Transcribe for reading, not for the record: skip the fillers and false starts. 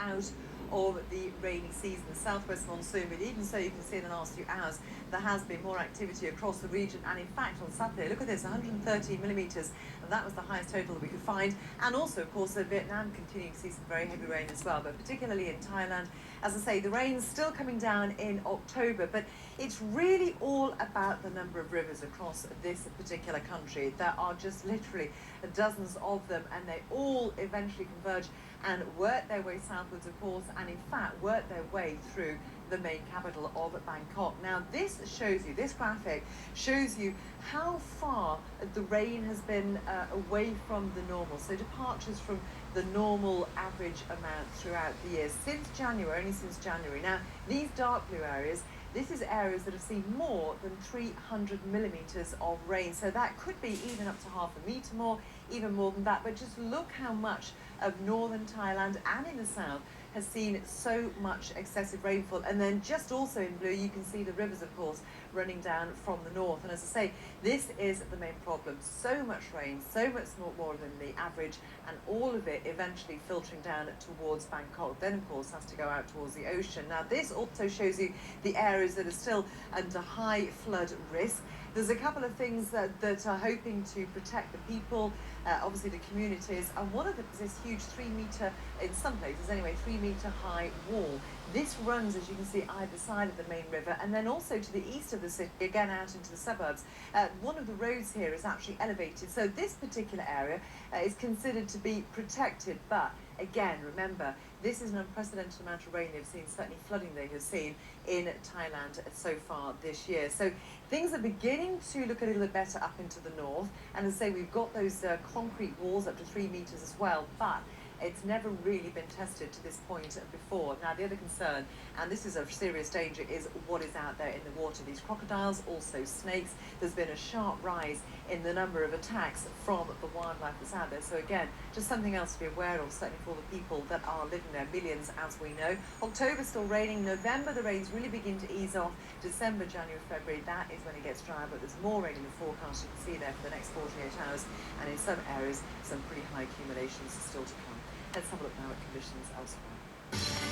out of the rainy season, the southwest monsoon. But even so, you can see in the last few hours there has been more activity across the region, and in fact on Saturday, look at this, 113 millimetres, and that was the highest total that we could find. And also, of course, Vietnam continuing to see some very heavy rain as well, but particularly in Thailand. As I say, the rain's still coming down in October, but it's really all about the number of rivers across this particular country. There are just literally dozens of them, and they all eventually converge and work their way southwards, of course, and in fact work their way through the main capital of Bangkok. Now this shows you, this graphic shows you how far the rain has been away from the normal, so departures from the normal average amount throughout the year since January, only since January. Now these dark blue areas, this is areas that have seen more than 300 millimetres of rain, so that could be even up to half a metre more, even more than that. But just look how much of northern Thailand and in the south has seen so much excessive rainfall. And then just also in blue, you can see the rivers, of course, running down from the north. And as I say, this is the main problem. So much rain, so much more than the average, and all of it eventually filtering down towards Bangkok. Then, of course, has to go out towards the ocean. Now, this also shows you the areas that are still under high flood risk. There's a couple of things that are hoping to protect the people, obviously the communities, and one of them is this huge 3 metre, in some places anyway, 3 metre high wall. This runs, as you can see, either side of the main river, and then also to the east of the city, again out into the suburbs. One of the roads here is actually elevated, so this particular area is considered to be protected, but again, remember, this is an unprecedented amount of rain they've seen, certainly flooding they have seen in Thailand so far this year. So things are beginning to look a little bit better up into the north, and as I say, we've got those concrete walls up to 3 metres as well, but it's never really been tested to this point before. Now, the other concern, and this is a serious danger, is what is out there in the water. These crocodiles, also snakes. There's been a sharp rise in the number of attacks from the wildlife that's out there. So again, just something else to be aware of, certainly for the people that are living there, millions as we know. October still raining. November, the rains really begin to ease off. December, January, February, that is when it gets drier, but there's more rain in the forecast you can see there for the next 48 hours. And in some areas, some pretty high accumulations are still to come. Let's have a look now at conditions elsewhere.